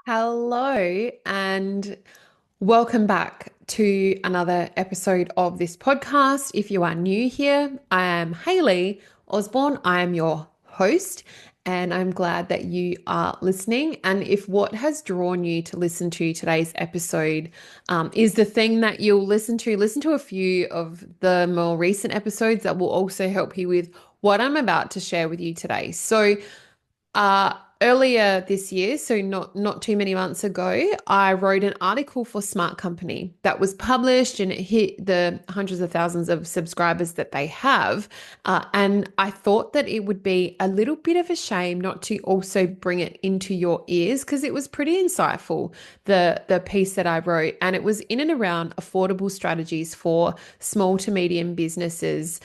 Hello, and welcome back to another episode of this podcast. If you are new here, I am Hayley Osborne. I am your host, and I'm glad that you are listening. And if what has drawn you to listen to today's episode is the thing that you'll listen to a few of the more recent episodes that will also help you with what I'm about to share with you today. Earlier this year, so not too many months ago, I wrote an article for Smart Company that was published and it hit the hundreds of thousands of subscribers that they have. And I thought that it would be a little bit of a shame not to also bring it into your ears because it was pretty insightful, the piece that I wrote. And it was in and around affordable strategies for small to medium businesses,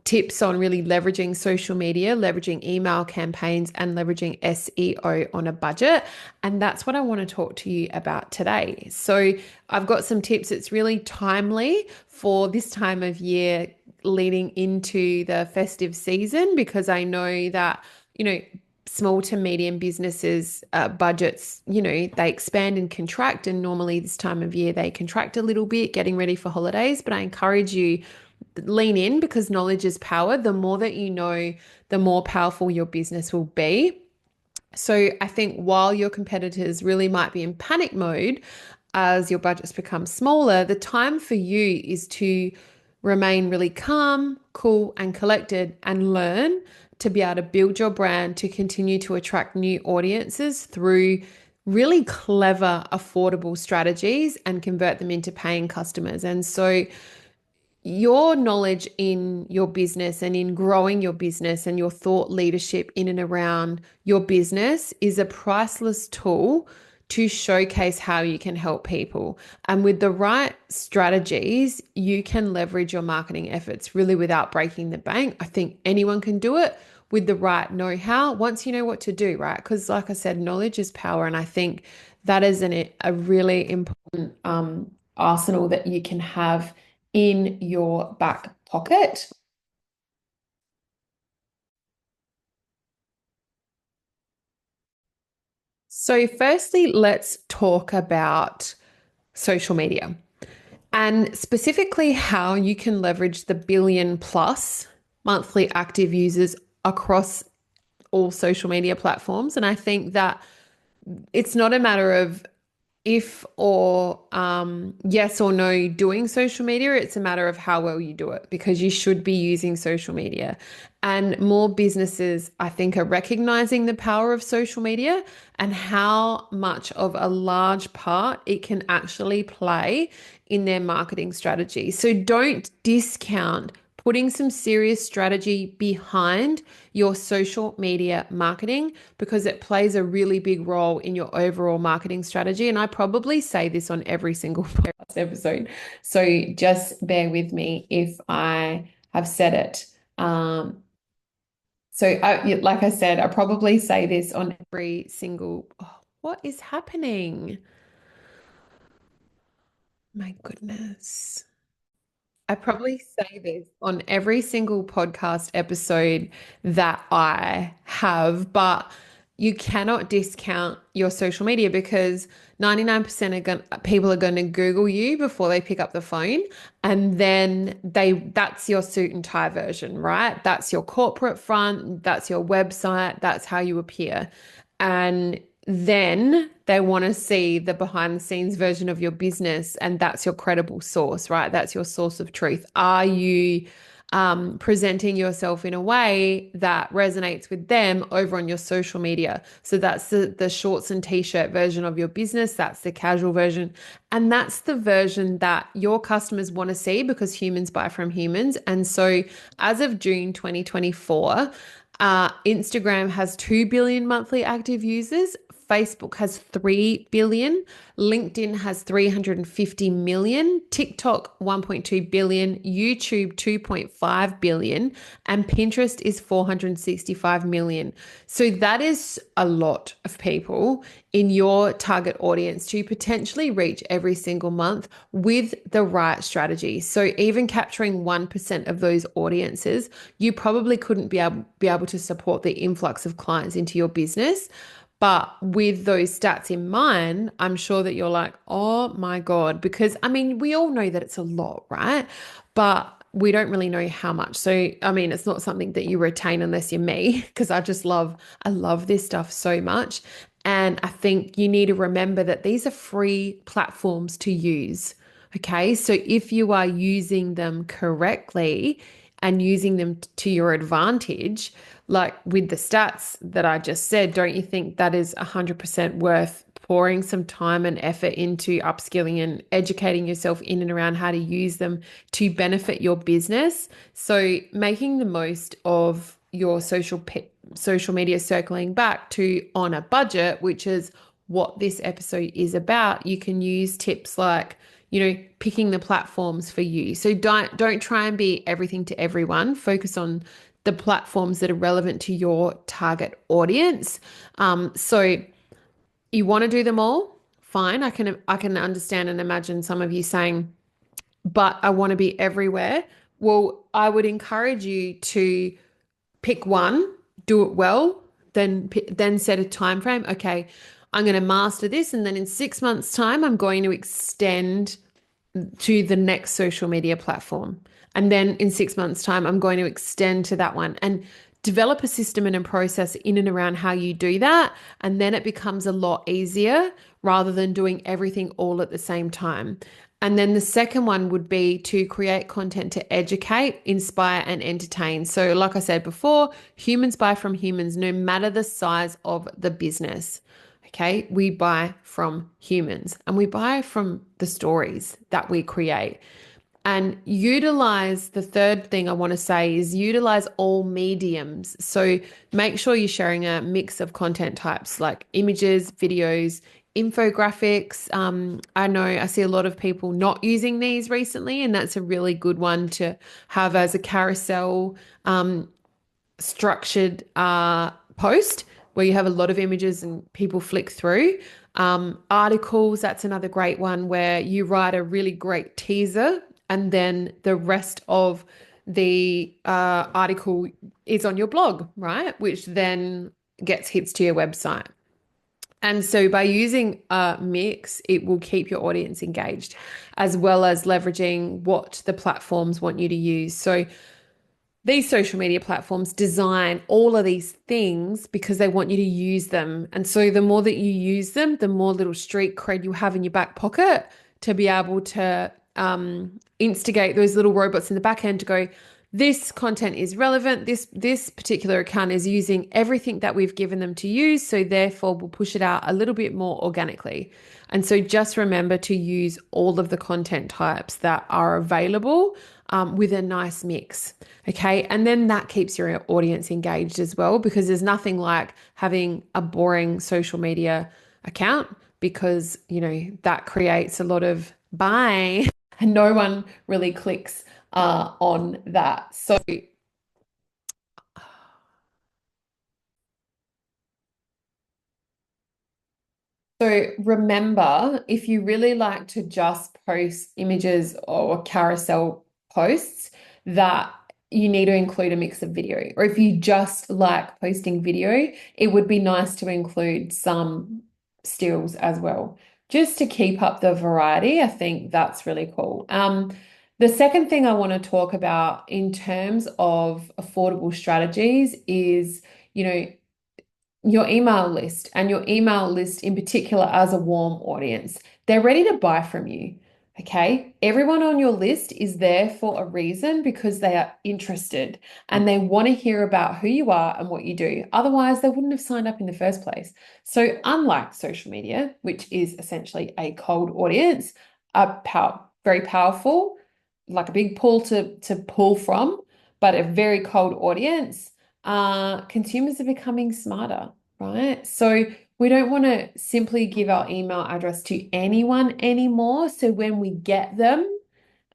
tips on really leveraging social media, leveraging email campaigns, and leveraging SEO on a budget. And that's what I want to talk to you about today. So I've got some tips. It's really timely for this time of year leading into the festive season because I know that, small to medium businesses budgets, they expand and contract, and normally this time of year they contract a little bit getting ready for holidays. But I encourage you, lean in because knowledge is power. The more that you know, the more powerful your business will be. So I think while your competitors really might be in panic mode as your budgets become smaller, the time for you is to remain really calm, cool, and collected and learn to be able to build your brand, to continue to attract new audiences through really clever, affordable strategies and convert them into paying customers. And so your knowledge in your business and in growing your business and your thought leadership in and around your business is a priceless tool to showcase how you can help people. And with the right strategies, you can leverage your marketing efforts really without breaking the bank. I think anyone can do it with the right know-how once you know what to do, right? Because like I said, knowledge is power. And I think that is a really important arsenal that you can have in your back pocket. So, firstly, let's talk about social media and specifically how you can leverage the billion plus monthly active users across all social media platforms. And I think that it's not a matter of if or yes or no doing social media. It's a matter of how well you do it because you should be using social media. And more businesses, I think, are recognizing the power of social media and how much of a large part it can actually play in their marketing strategy. So don't discount putting some serious strategy behind your social media marketing because it plays a really big role in your overall marketing strategy. And I probably say this on every single podcast episode. So just bear with me if I have said it. Like I said, I probably say this on every single. Oh, what is happening? My goodness. I probably say this on every single podcast episode that I have, but you cannot discount your social media because 99% people are going to Google you before they pick up the phone. And then that's your suit and tie version, right? That's your corporate front, that's your website, that's how you appear. And then they want to see the behind the scenes version of your business, and that's your credible source, right? That's your source of truth. Are you presenting yourself in a way that resonates with them over on your social media? So that's the shorts and t-shirt version of your business. That's the casual version. And that's the version that your customers want to see because humans buy from humans. And so as of June 2024, Instagram has 2 billion monthly active users. Facebook has 3 billion. LinkedIn has 350 million. TikTok 1.2 billion. YouTube 2.5 billion. And Pinterest is 465 million. So that is a lot of people in your target audience to potentially reach every single month with the right strategy. So even capturing 1% of those audiences, you probably couldn't be able to support the influx of clients into your business. But with those stats in mind, I'm sure that you're like, oh my God, because I mean, we all know that it's a lot, right? But we don't really know how much. So, I mean, it's not something that you retain unless you're me, because I love this stuff so much. And I think you need to remember that these are free platforms to use. Okay. So if you are using them correctly and using them to your advantage, like with the stats that I just said, don't you think that is 100% worth pouring some time and effort into upskilling and educating yourself in and around how to use them to benefit your business? So making the most of your social media, circling back to on a budget, which is what this episode is about, you can use tips like, picking the platforms for you. So don't try and be everything to everyone. Focus on the platforms that are relevant to your target audience. So you want to do them all? Fine. I can understand and imagine some of you saying, but I want to be everywhere. Well, I would encourage you to pick one, do it well, then set a time frame. Okay, I'm going to master this, and then in 6 months' time, I'm going to extend to the next social media platform. And then in 6 months' time, I'm going to extend to that one and develop a system and a process in and around how you do that. And then it becomes a lot easier rather than doing everything all at the same time. And then the second one would be to create content to educate, inspire, and entertain. So, like I said before, humans buy from humans no matter the size of the business. Okay, we buy from humans and we buy from the stories that we create. And utilize the third thing I want to say is utilize all mediums. So make sure you're sharing a mix of content types like images, videos, infographics. I know I see a lot of people not using these recently, and that's a really good one to have as a carousel structured post where you have a lot of images and people flick through. Articles, that's another great one where you write a really great teaser and then the rest of the article is on your blog, right? Which then gets hits to your website. And so by using a mix, it will keep your audience engaged as well as leveraging what the platforms want you to use. So these social media platforms design all of these things because they want you to use them. And so the more that you use them, the more little street cred you have in your back pocket to be able to instigate those little robots in the back end to go, this content is relevant. This particular account is using everything that we've given them to use. So therefore we'll push it out a little bit more organically. And so just remember to use all of the content types that are available with a nice mix. Okay. And then that keeps your audience engaged as well, because there's nothing like having a boring social media account because, that creates a lot of bye and no one really clicks on that. So remember, if you really like to just post images or carousel posts, that you need to include a mix of video. Or if you just like posting video, it would be nice to include some stills as well, just to keep up the variety. I think that's really cool. The second thing I want to talk about in terms of affordable strategies is, you know, your email list, and your email list in particular as a warm audience. They're ready to buy from you. Okay. Everyone on your list is there for a reason because they are interested and they want to hear about who you are and what you do. Otherwise, they wouldn't have signed up in the first place. So, unlike social media, which is essentially a cold audience, very powerful, like a big pool to pull from, but a very cold audience, consumers are becoming smarter, right? So we don't want to simply give our email address to anyone anymore. So when we get them,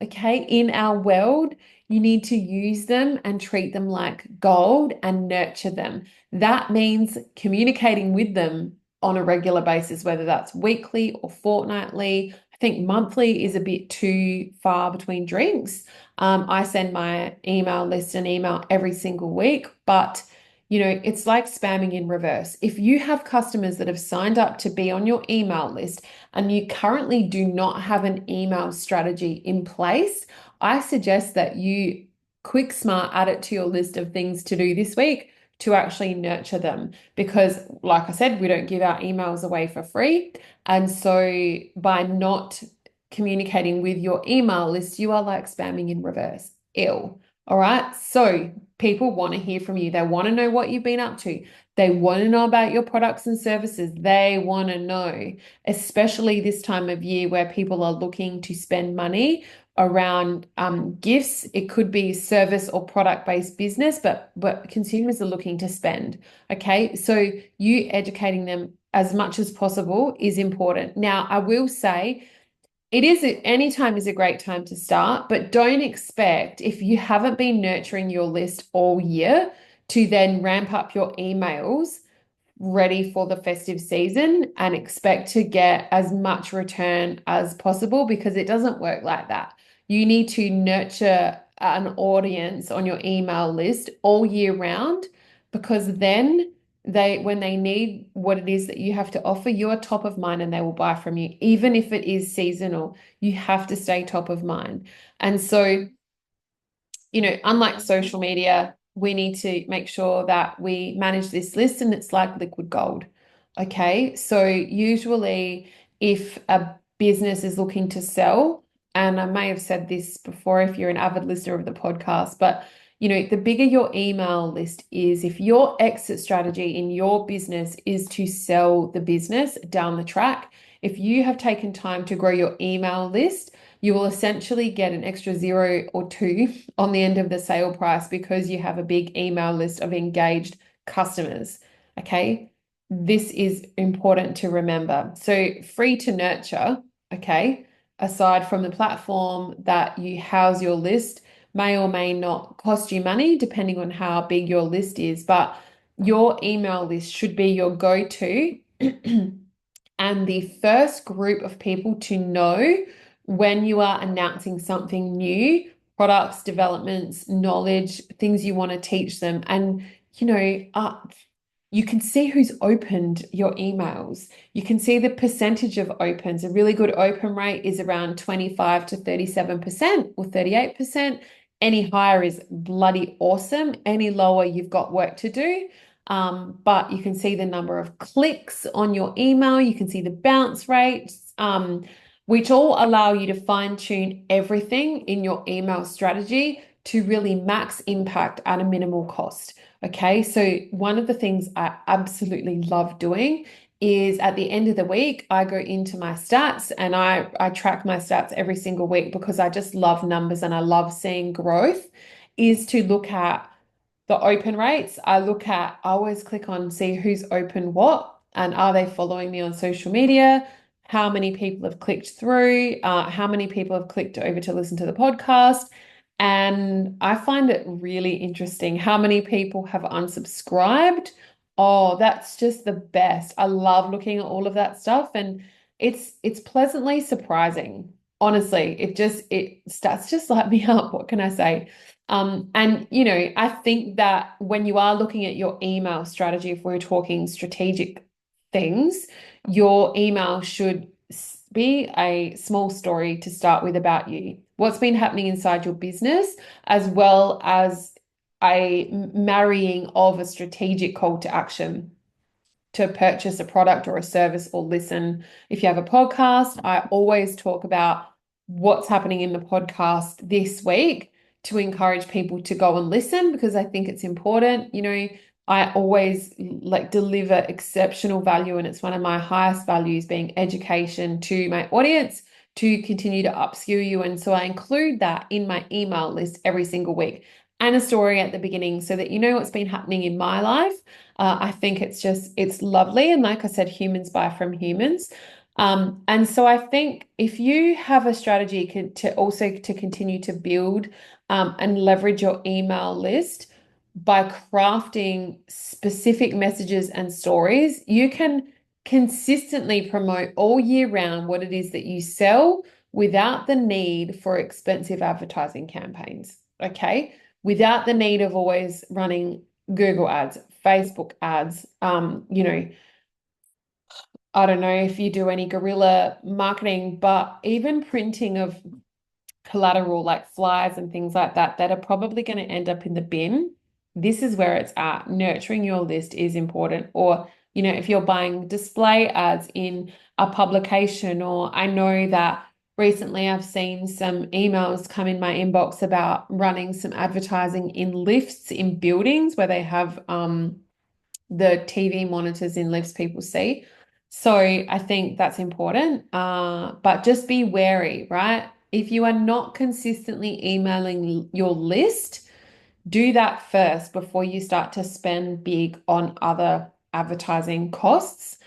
okay, in our world, you need to use them and treat them like gold and nurture them. That means communicating with them on a regular basis, whether that's weekly or fortnightly. I think monthly is a bit too far between drinks. I send my email list an email every single week, but it's like spamming in reverse. If you have customers that have signed up to be on your email list and you currently do not have an email strategy in place, I suggest that you quick smart add it to your list of things to do this week to actually nurture them. Because, like I said, we don't give our emails away for free. And so by not communicating with your email list, you are like spamming in reverse. Ill. All right. So people want to hear from you. They want to know what you've been up to. They want to know about your products and services. They want to know, especially this time of year where people are looking to spend money around gifts. It could be service or product-based business, but consumers are looking to spend. Okay. So you educating them as much as possible is important. Now, I will say, any time is a great time to start, but don't expect, if you haven't been nurturing your list all year, to then ramp up your emails ready for the festive season and expect to get as much return as possible, because it doesn't work like that. You need to nurture an audience on your email list all year round, because then when they need what it is that you have to offer, you are top of mind and they will buy from you. Even if it is seasonal, you have to stay top of mind. And so, unlike social media, we need to make sure that we manage this list and it's like liquid gold. Okay. So usually if a business is looking to sell, and I may have said this before if you're an avid listener of the podcast, but the bigger your email list is, if your exit strategy in your business is to sell the business down the track, if you have taken time to grow your email list, you will essentially get an extra 0 or 2 on the end of the sale price because you have a big email list of engaged customers. Okay. This is important to remember. So free to nurture, okay, aside from the platform that you house your list, may or may not cost you money depending on how big your list is, but your email list should be your go-to and the first group of people to know when you are announcing something new, products, developments, knowledge, things you want to teach them. And, you can see who's opened your emails. You can see the percentage of opens. A really good open rate is around 25 to 37% or 38%. Any higher is bloody awesome. Any lower, you've got work to do. But you can see the number of clicks on your email. You can see the bounce rates, which all allow you to fine tune everything in your email strategy to really max impact at a minimal cost. Okay, so one of the things I absolutely love doing is at the end of the week, I go into my stats and I track my stats every single week because I just love numbers and I love seeing growth, is to look at the open rates. I always click on see who's open what and are they following me on social media? How many people have clicked through? How many people have clicked over to listen to the podcast? And I find it really interesting how many people have unsubscribed. Oh, that's just the best. I love looking at all of that stuff, and it's pleasantly surprising. Honestly, it starts just light me up. What can I say? And I think that when you are looking at your email strategy, if we're talking strategic things, your email should be a small story to start with about you, what's been happening inside your business, as well as a marrying of a strategic call to action to purchase a product or a service or listen. If you have a podcast, I always talk about what's happening in the podcast this week to encourage people to go and listen, because I think it's important. I always deliver exceptional value, and it's one of my highest values, being education to my audience to continue to upskill you. And so I include that in my email list every single week, and a story at the beginning so that you know what's been happening in my life. I think it's lovely. And like I said, humans buy from humans. And so I think if you have a strategy to continue to build and leverage your email list by crafting specific messages and stories, you can consistently promote all year round what it is that you sell without the need for expensive advertising campaigns. Okay. Without the need of always running Google ads, Facebook ads, I don't know if you do any guerrilla marketing, but even printing of collateral like flyers and things like that that are probably going to end up in the bin. This is where it's at. Nurturing your list is important. Or, if you're buying display ads in a publication, or I know that recently I've seen some emails come in my inbox about running some advertising in lifts in buildings where they have the TV monitors in lifts people see. So I think that's important. But just be wary, right? If you are not consistently emailing your list, do that first before you start to spend big on other advertising costs.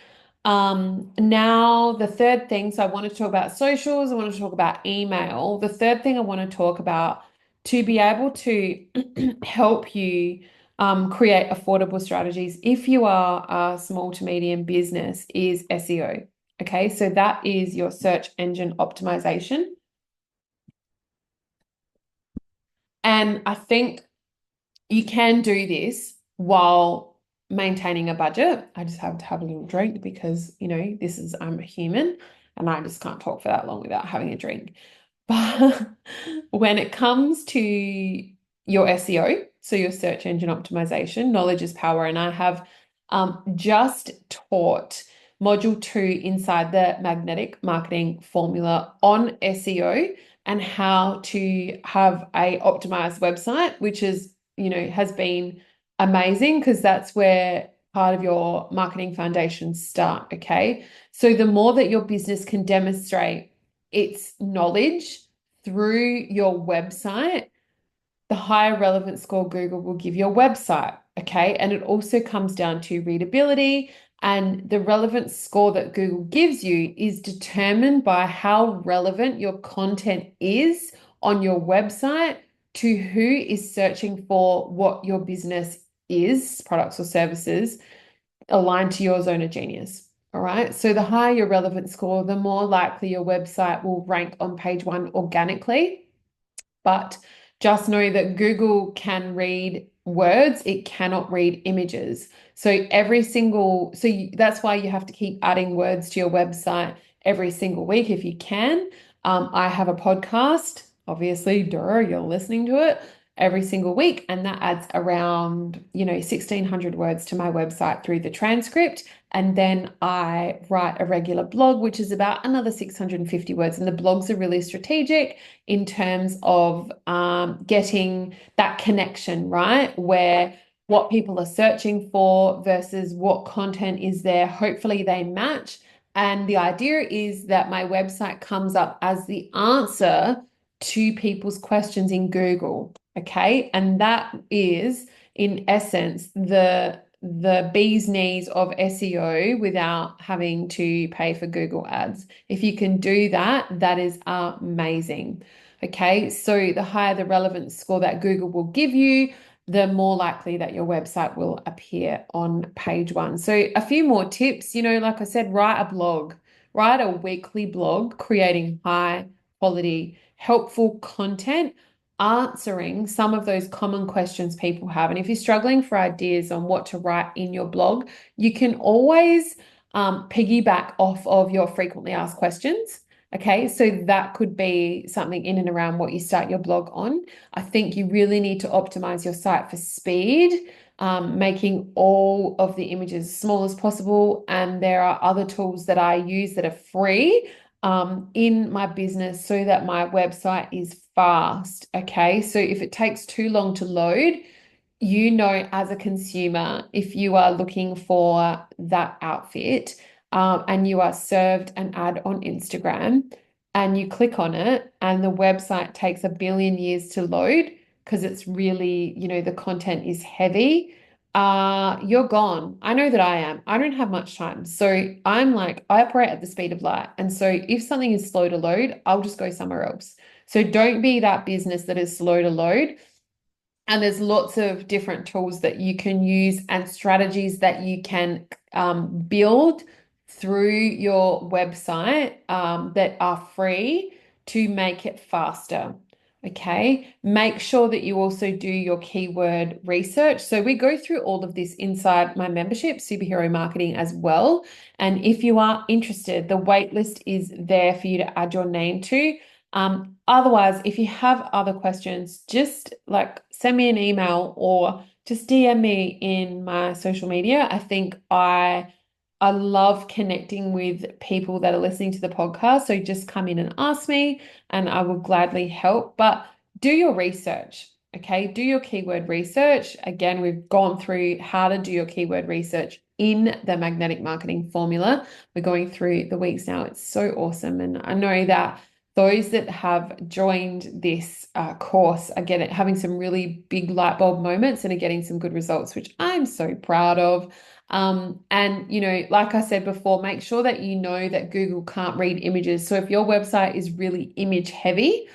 Now the third thing, so I want to talk about socials, I want to talk about email. The third thing I want to talk about to be able to help you create affordable strategies if you are a small to medium business is SEO. Okay, so that is your search engine optimization. And I think you can do this while maintaining a budget. I just have to have a little drink because, I'm a human and I just can't talk for that long without having a drink. But when it comes to your SEO, so your search engine optimization, knowledge is power. And I have just taught module 2 inside the magnetic marketing formula on SEO and how to have a optimized website, which is, has been amazing because that's where part of your marketing foundations start. Okay. So the more that your business can demonstrate its knowledge through your website, the higher relevance score Google will give your website. Okay. And it also comes down to readability. And the relevance score that Google gives you is determined by how relevant your content is on your website to who is searching for what your business is, products or services, aligned to your zone of genius. All right. So the higher your relevance score, the more likely your website will rank on page 1 organically. But just know that Google can read words, it cannot read images. So that's why you have to keep adding words to your website every single week if you can. I have a podcast, obviously, you're listening to it every single week, and that adds around 1,600 words to my website through the transcript. And then I write a regular blog, which is about another 650 words. And the blogs are really strategic in terms of getting that connection, right? Where what people are searching for versus what content is there. Hopefully they match. And the idea is that my website comes up as the answer to people's questions in Google. Okay. And that is, in essence, the bee's knees of SEO without having to pay for Google ads. If you can do that, that is amazing. Okay, so the higher the relevance score that Google will give you, the more likely that your website will appear on page 1. So a few more tips, like I said, write a blog, write a weekly blog, creating high quality, helpful content, answering some of those common questions people have. And if you're struggling for ideas on what to write in your blog, you can always piggyback off of your frequently asked questions. Okay, so that could be something in and around what you start your blog on. I think you really need to optimize your site for speed, making all of the images as small as possible. And there are other tools that I use that are free in my business so that my website is fast. Okay, so if it takes too long to load, as a consumer, if you are looking for that outfit and you are served an ad on Instagram and you click on it and the website takes a billion years to load because it's really, the content is heavy, you're gone. I know that I am. I don't have much time. So I'm like, I operate at the speed of light. And so if something is slow to load, I'll just go somewhere else. So don't be that business that is slow to load. And there's lots of different tools that you can use and strategies that you can build through your website that are free to make it faster. Okay, make sure that you also do your keyword research. So we go through all of this inside my membership, Superhero Marketing, as well. And if you are interested, the waitlist is there for you to add your name to. Otherwise, if you have other questions, just like send me an email or just DM me in my social media. I love connecting with people that are listening to the podcast. So just come in and ask me and I will gladly help. But do your research, okay? Do your keyword research. Again, we've gone through how to do your keyword research in the magnetic marketing formula. We're going through the weeks now. It's so awesome. And I know that those that have joined this course are having some really big light bulb moments and are getting some good results, which I'm so proud of. And like I said before, make sure that you know that Google can't read images. So if your website is really image heavy,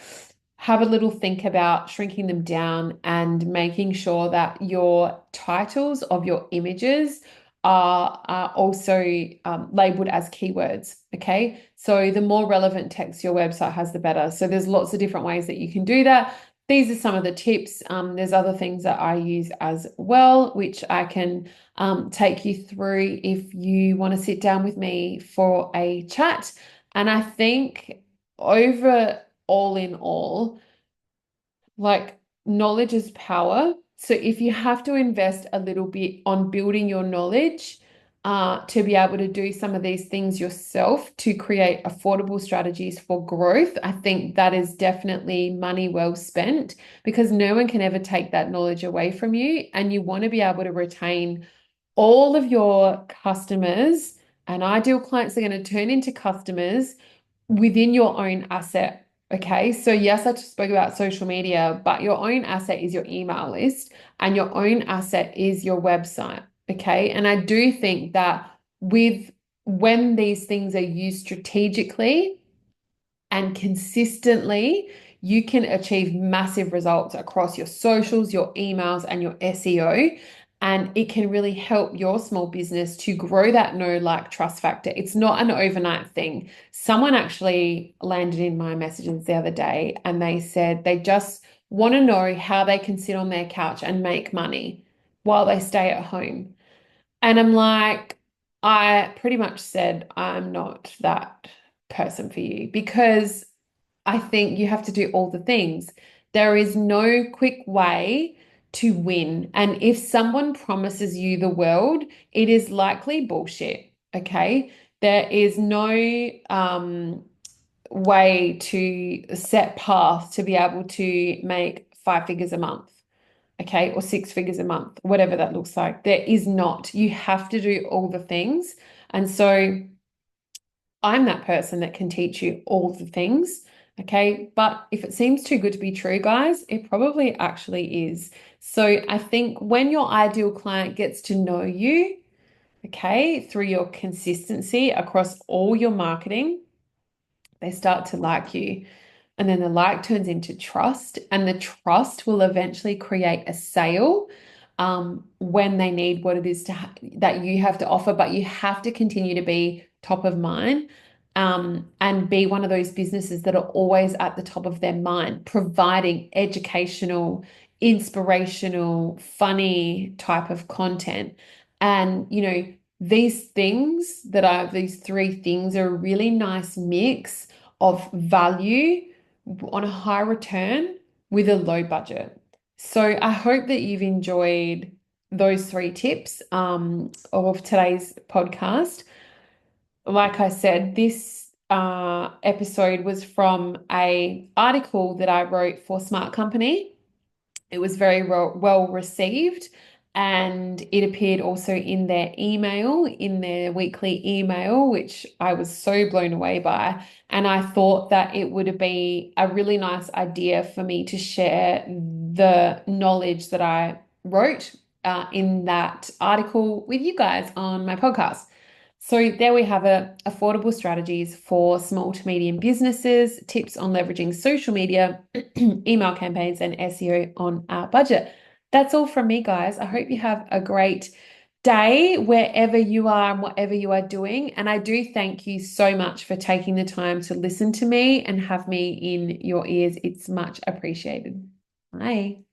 have a little think about shrinking them down and making sure that your titles of your images are also labeled as keywords. Okay. So the more relevant text your website has, the better. So there's lots of different ways that you can do that. These are some of the tips. There's other things that I use as well, which I can take you through if you want to sit down with me for a chat. And I think over all in all, like knowledge is power. So if you have to invest a little bit on building your knowledge, to be able to do some of these things yourself to create affordable strategies for growth, I think that is definitely money well spent because no one can ever take that knowledge away from you. And you want to be able to retain all of your customers and ideal clients are going to turn into customers within your own asset. Okay. So, yes, I just spoke about social media, but your own asset is your email list and your own asset is your website. Okay. And I do think that when these things are used strategically, and consistently, you can achieve massive results across your socials, your emails, and your SEO. And it can really help your small business to grow that know, like, trust factor. It's not an overnight thing. Someone actually landed in my messages the other day and they said they just want to know how they can sit on their couch and make money while they stay at home. And I'm like, I pretty much said, I'm not that person for you because I think you have to do all the things. There is no quick way to win. And if someone promises you the world, it is likely bullshit. Okay. There is no way to set path to be able to make 5 figures a month. Okay, or 6 figures a month, whatever that looks like. There is not. You have to do all the things. And so I'm that person that can teach you all the things. Okay, but if it seems too good to be true, guys, it probably actually is. So I think when your ideal client gets to know you, okay, through your consistency across all your marketing, they start to like you. And then the like turns into trust, and the trust will eventually create a sale when they need what it is that you have to offer. But you have to continue to be top of mind and be one of those businesses that are always at the top of their mind, providing educational, inspirational, funny type of content. And, these three things are a really nice mix of value on a high return with a low budget. So I hope that you've enjoyed those three tips of today's podcast. Like I said, this episode was from a article that I wrote for Smart Company. It was very well received, and it appeared also in their weekly email, which I was so blown away by. And I thought that it would be a really nice idea for me to share the knowledge that I wrote in that article with you guys on my podcast. So there we have it, affordable strategies for small to medium businesses, tips on leveraging social media, email campaigns, and SEO on our budget. That's all from me, guys. I hope you have a great day wherever you are and whatever you are doing. And I do thank you so much for taking the time to listen to me and have me in your ears. It's much appreciated. Bye.